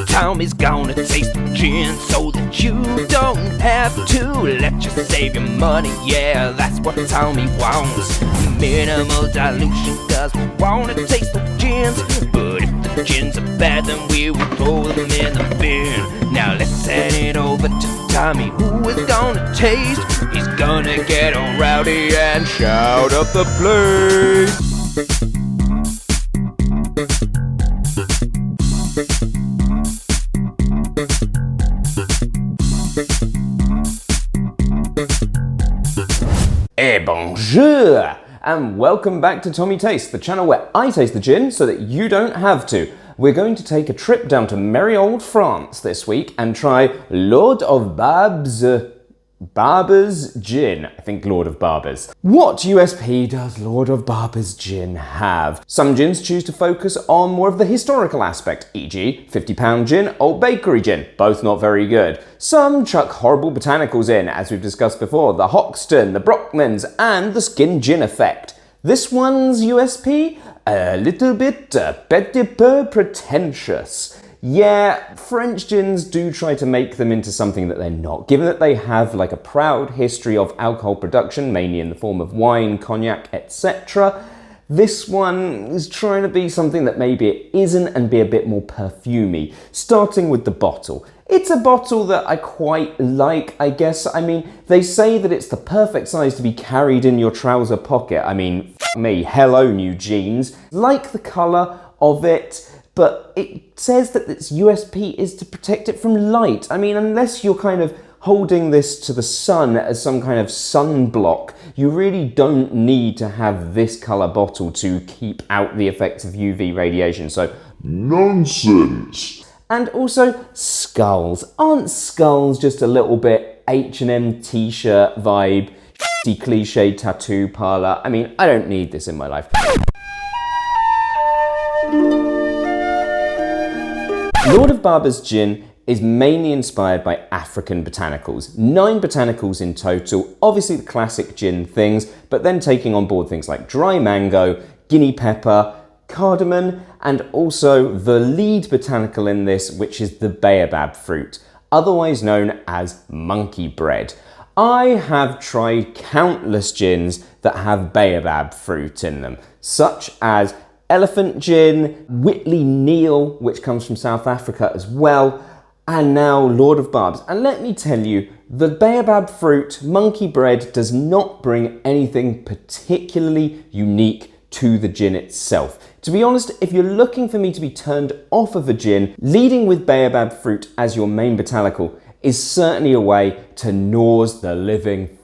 Tommy's gonna taste the gin so that you don't have to. Let you save your money, yeah, that's what Tommy wants. Minimal dilution, cause we wanna taste the gins. But if the gins are bad, then we will throw them in the bin. Now let's hand it over to Tommy, who is gonna taste. He's gonna get all rowdy and shout up the place. Bonjour! And welcome back to Tommy Tastes, the channel where I taste the gin so that you don't have to. We're going to take a trip down to merry old France this week and try Lord of Barbès gin. I think Lord of Barbès. What USP does Lord of Barbès gin have? Some gins choose to focus on more of the historical aspect, e.g. £50 gin, Old Bakery gin, both not very good. Some chuck horrible botanicals in, as we've discussed before, the Hoxton, the Brockmans, and the skin gin effect. This one's USP? A little bit petit peu pretentious. Yeah, French gins do try to make them into something that they're not, given that they have like a proud history of alcohol production, mainly in the form of wine, cognac, etc. This one is trying to be something that maybe it isn't and be a bit more perfumey, starting with the bottle. It's a bottle that I quite like, I guess. I mean, they say that it's the perfect size to be carried in your trouser pocket. I mean, me, hello new jeans. Like the colour of it, but it says that its USP is to protect it from light. I mean, unless you're kind of holding this to the sun as some kind of sunblock, you really don't need to have this colour bottle to keep out the effects of UV radiation, so nonsense. And also, skulls. Aren't skulls just a little bit H&M t-shirt vibe, cliche tattoo parlour? I mean, I don't need this in my life. Lord of Barbès gin is mainly inspired by African botanicals. 9 botanicals in total, obviously the classic gin things, but then taking on board things like dry mango, guinea pepper, cardamom, and also the lead botanical in this, which is the baobab fruit, otherwise known as monkey bread. I have tried countless gins that have baobab fruit in them, such as Elephant Gin, Whitley Neal, which comes from South Africa as well, and now Lord of Barbès. And let me tell you, the baobab fruit monkey bread does not bring anything particularly unique to the gin itself. To be honest, if you're looking for me to be turned off of a gin, leading with baobab fruit as your main botanical is certainly a way to nose the living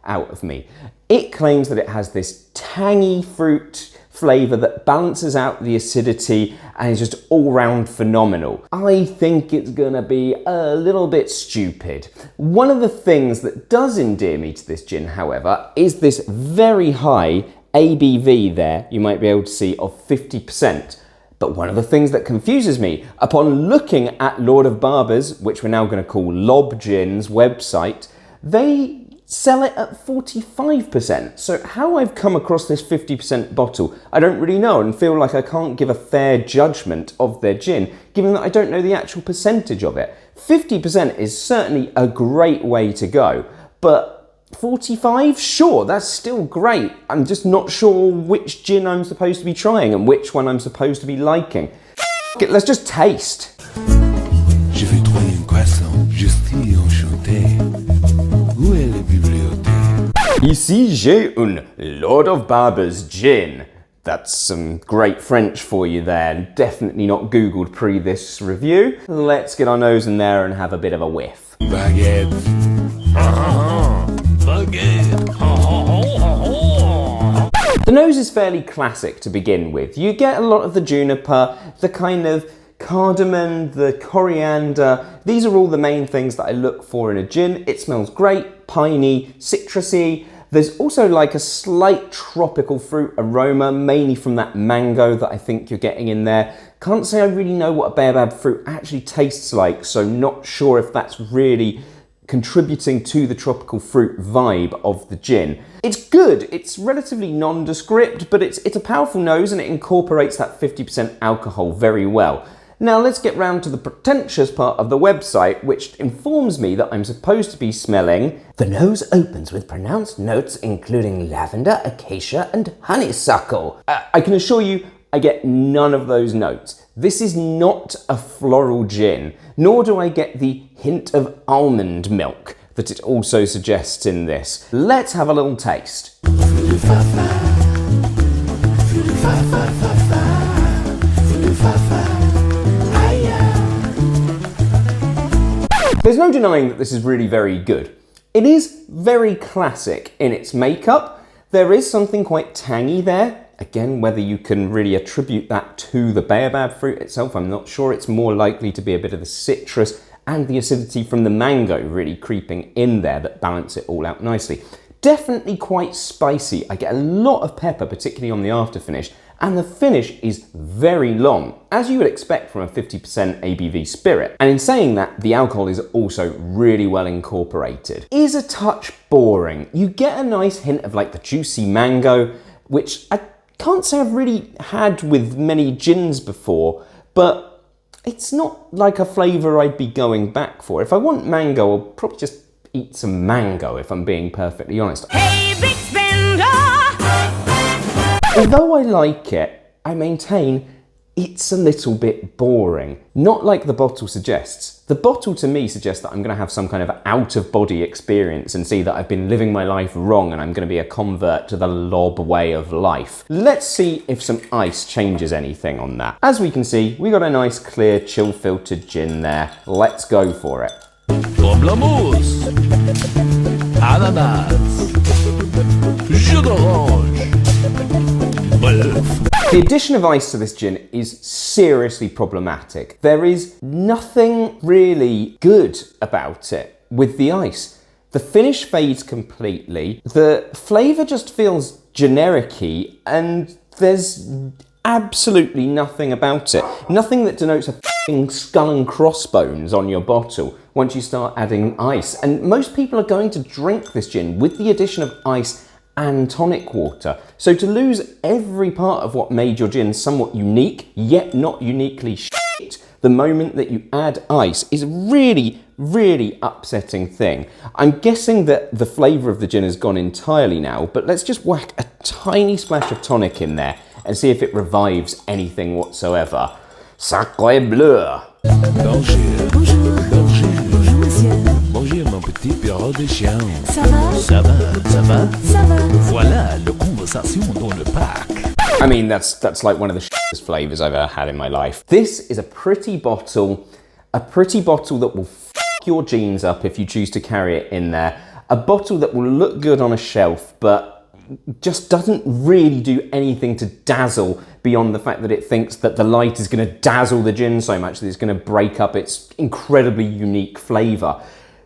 out of me. It claims that it has this tangy fruit flavour that balances out the acidity and is just all-round phenomenal. I think it's gonna be a little bit stupid. One of the things that does endear me to this gin, however, is this very high ABV there, you might be able to see, of 50%. But one of the things that confuses me, upon looking at Lord of Barbès, which we're now going to call Lob Gin's website, they sell it at 45%. So how I've come across this 50% bottle, I don't really know, and feel like I can't give a fair judgment of their gin, given that I don't know the actual percentage of it. 50% is certainly a great way to go, but 45? Sure, that's still great. I'm just not sure which gin I'm supposed to be trying and which one I'm supposed to be liking. Let's just taste. Je vais trouver un croissant, je suis enchanté. Où est la bibliothèque? Ici j'ai un Lord of Barbès gin. That's some great French for you there, definitely not Googled pre this review. Let's get our nose in there and have a bit of a whiff. Baguette. The nose is fairly classic to begin with. You get a lot of the juniper, the kind of cardamom, the coriander. These are all the main things that I look for in a gin. It smells great, piney, citrusy. There's also like a slight tropical fruit aroma, mainly from that mango that I think you're getting in there. Can't say I really know what a baobab fruit actually tastes like, so not sure if that's really contributing to the tropical fruit vibe of the gin. It's good, it's relatively nondescript, but it's a powerful nose and it incorporates that 50% alcohol very well. Now let's get round to the pretentious part of the website, which informs me that I'm supposed to be smelling... The nose opens with pronounced notes including lavender, acacia and honeysuckle. I can assure you, I get none of those notes. This is not a floral gin, nor do I get the hint of almond milk that it also suggests in this. Let's have a little taste. There's no denying that this is really very good. It is very classic in its makeup. There is something quite tangy there. Again, whether you can really attribute that to the baobab fruit itself, I'm not sure. It's more likely to be a bit of the citrus and the acidity from the mango really creeping in there that balance it all out nicely. Definitely quite spicy. I get a lot of pepper, particularly on the after finish, and the finish is very long, as you would expect from a 50% ABV spirit. And in saying that, the alcohol is also really well incorporated. Is a touch boring. You get a nice hint of like the juicy mango, which I can't say I've really had with many gins before, but it's not like a flavour I'd be going back for. If I want mango, I'll probably just eat some mango, if I'm being perfectly honest. Hey, big spender! Although I like it, I maintain it's a little bit boring. Not like the bottle suggests. The bottle to me suggests that I'm going to have some kind of out-of-body experience and see that I've been living my life wrong and I'm going to be a convert to the lob way of life. Let's see if some ice changes anything on that. As we can see, we got a nice clear chill filtered gin there. Let's go for it. Pamplemousse, ananas, jus d'orange, bœuf. The addition of ice to this gin is seriously problematic. There is nothing really good about it with the ice. The finish fades completely, the flavour just feels generic-y, and there's absolutely nothing about it. Nothing that denotes a f***ing skull and crossbones on your bottle once you start adding ice. And most people are going to drink this gin with the addition of ice and tonic water. So to lose every part of what made your gin somewhat unique, yet not uniquely shit, the moment that you add ice is a really, really upsetting thing. I'm guessing that the flavour of the gin has gone entirely now, but let's just whack a tiny splash of tonic in there and see if it revives anything whatsoever. Sacré bleu! Bonjour. Bonjour. Bonjour, mon petit bureau de chien. Ça va? Ça va, ça va? Ça va? Voilà la conversation dans le parc. I mean, that's like one of the shittest flavours I've ever had in my life. This is a pretty bottle that will f*** your jeans up if you choose to carry it in there. A bottle that will look good on a shelf, but just doesn't really do anything to dazzle beyond the fact that it thinks that the light is going to dazzle the gin so much that it's going to break up its incredibly unique flavour.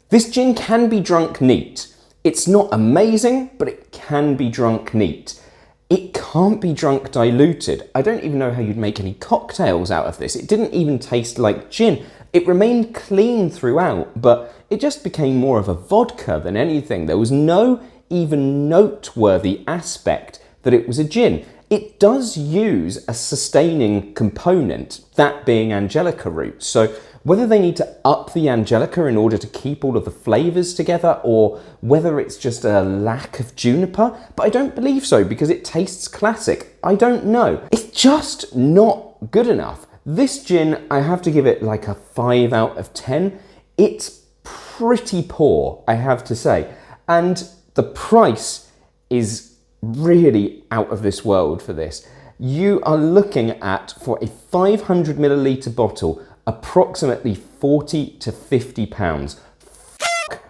This gin can be drunk neat. It's not amazing, but it can be drunk neat. It can't be drunk diluted. I don't even know how you'd make any cocktails out of this. It didn't even taste like gin. It remained clean throughout, but it just became more of a vodka than anything. There was no even noteworthy aspect that it was a gin. It does use a sustaining component, that being Angelica root. So whether they need to up the Angelica in order to keep all of the flavours together, or whether it's just a lack of juniper, but I don't believe so because it tastes classic. I don't know. It's just not good enough. This gin, I have to give it like a 5 out of 10. It's pretty poor, I have to say. And the price is really out of this world for this. You are looking at, for a 500 millilitre bottle, approximately 40 to 50 pounds.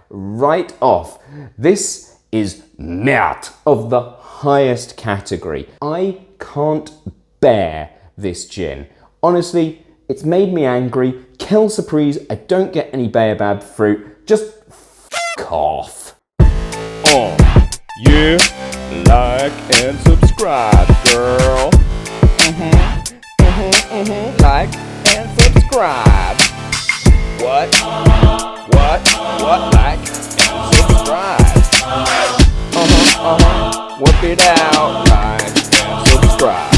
Right off. This is merde of the highest category. I can't bear this gin. Honestly, it's made me angry. Quelle surprise, I don't get any baobab fruit. Just f*** off. Oh, yeah, like and subscribe, girl. Like and subscribe. What? Like and subscribe. Whip it out, like and subscribe.